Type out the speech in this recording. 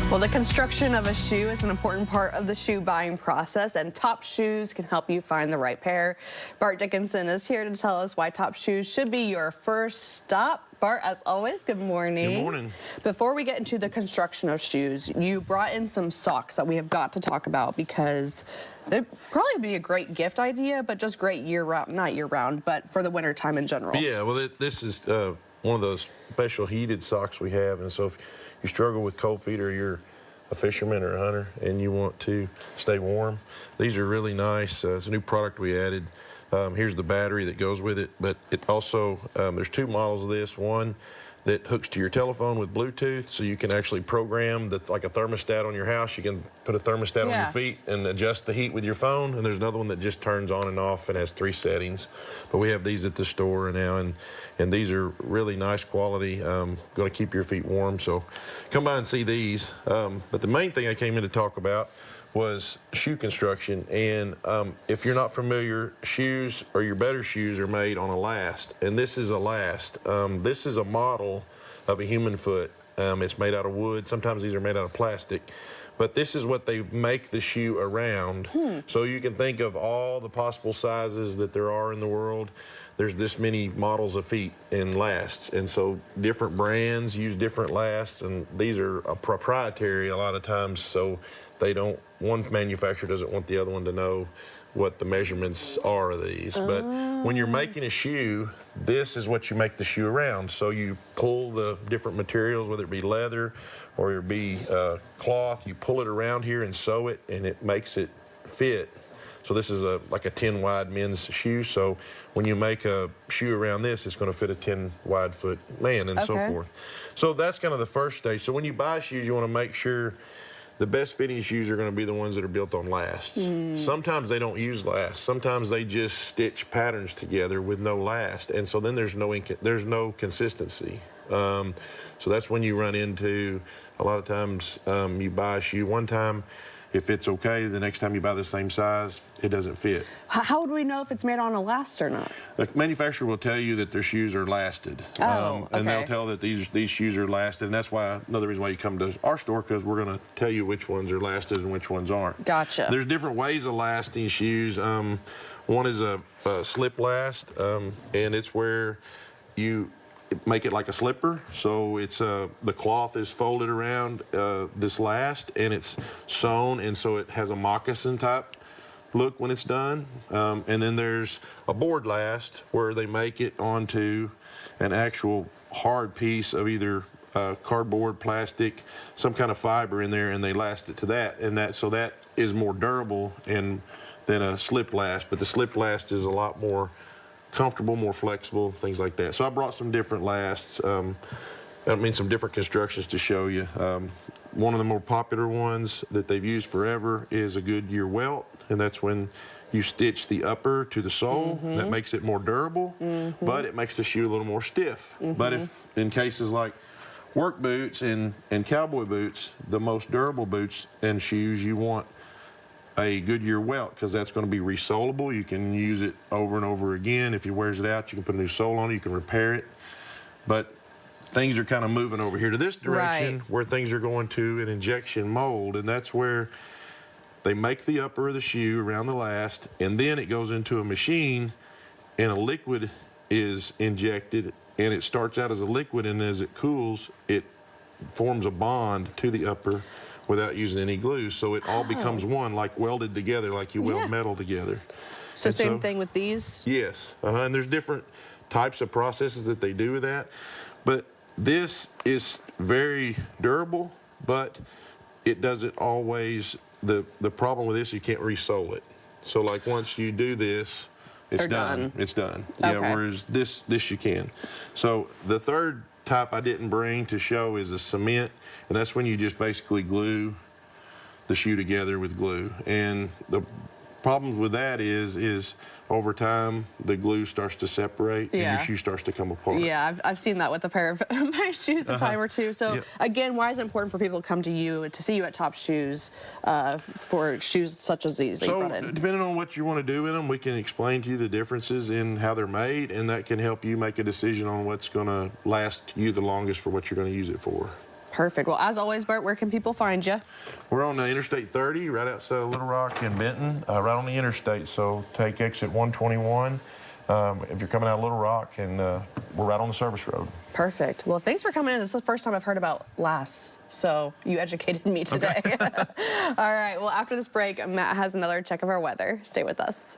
Well, the construction of a shoe is an important part of the shoe buying process, and Top Shoes can help you find the right pair. Bart Dickinson is here to tell us why Top Shoes should be your first stop. Bart, as always, good morning. Good morning. Before we get into the construction of shoes, you brought in some socks that we have got to talk about because they'd probably be a great gift idea, but just great year-round, not year-round, but for the winter time in general. Yeah, well, this is one of those special heated socks we have, and so if you struggle with cold feet or you're a fisherman or a hunter and you want to stay warm, these are really nice. It's a new product we added. Here's the battery that goes with it, but it also, there's two models of this. One that hooks to your telephone with Bluetooth, so you can actually program like a thermostat on your house. You can put a thermostat on your feet and adjust the heat with your phone. And there's another one that just turns on and off and has 3 settings. But we have these at the store now, and these are really nice quality. Going to keep your feet warm, so come by and see these. But the main thing I came in to talk about was shoe construction. And if you're not familiar, shoes or your better shoes are made on a last, and this is a last. This is a model of a human foot. It's made out of wood. Sometimes these are made out of plastic, but this is what they make the shoe around. So you can think of all the possible sizes that there are in the world. There's this many models of feet and lasts, and so different brands use different lasts, and these are proprietary a lot of times, so they don't, one manufacturer doesn't want the other one to know what the measurements are of these. But when you're making a shoe, this is what you make the shoe around. So you pull the different materials, whether it be leather or it be cloth, you pull it around here and sew it, and it makes it fit. So this is like a 10 wide men's shoe. So when you make a shoe around this, it's going to fit a 10 wide foot man, and so forth. So that's kind of the first stage. So when you buy shoes, you want to make sure the best fitting shoes are going to be the ones that are built on lasts. Sometimes they don't use lasts. Sometimes they just stitch patterns together with no last, and so then there's no consistency. So that's when you run into, a lot of times you buy a shoe one time, if it's okay, the next time you buy the same size, it doesn't fit. How would we know if it's made on a last or not? The manufacturer will tell you that their shoes are lasted. And they'll tell that these shoes are lasted, and that's why, another reason why you come to our store, because we're going to tell you which ones are lasted and which ones aren't. Gotcha. There's different ways of lasting shoes. One is a slip last, and it's where you make it like a slipper. So it's the cloth is folded around this last, and it's sewn, and so it has a moccasin type look when it's done. And then there's a board last where they make it onto an actual hard piece of either cardboard, plastic, some kind of fiber in there, and they last it to that. And so that is more durable than a slip last, but the slip last is a lot more comfortable, more flexible, things like that. So I brought some different lasts, some different constructions to show you. One of the more popular ones that they've used forever is a Goodyear welt, and that's when you stitch the upper to the sole. That makes it more durable, but it makes the shoe a little more stiff. But if in cases like work boots and cowboy boots, the most durable boots and shoes, you want a Goodyear welt, because that's going to be resolable. You can use it over and over again. If it wears it out, you can put a new sole on it, you can repair it. But things are kind of moving over here to this direction, where things are going to an injection mold, and that's where they make the upper of the shoe around the last, and then it goes into a machine, and a liquid is injected, and it starts out as a liquid, and as it cools, it forms a bond to the upper without using any glue, so it all becomes one, like welded together, like you weld metal together. So same thing with these? Yes, and there's different types of processes that they do with that, but this is very durable, but it doesn't always, the problem with this, you can't re-sole it. So like once you do this, it's done. It's done. Yeah, whereas this you can. So the third type I didn't bring to show is a cement, and that's when you just basically glue the shoe together with glue. And the problems with that is over time the glue starts to separate and your shoe starts to come apart. Yeah, I've seen that with a pair of my shoes a time or two. So again, why is it important for people to come to you, to see you at Top Shoes for shoes such as these that you brought in? Depending on what you want to do in them, we can explain to you the differences in how they're made, and that can help you make a decision on what's going to last you the longest for what you're going to use it for. Perfect. Well, as always, Bart, where can people find you? We're on Interstate 30, right outside of Little Rock in Benton, right on the interstate. So take exit 121 if you're coming out of Little Rock, and we're right on the service road. Perfect. Well, thanks for coming in. This is the first time I've heard about LAS, so you educated me today. Okay. All right. Well, after this break, Matt has another check of our weather. Stay with us.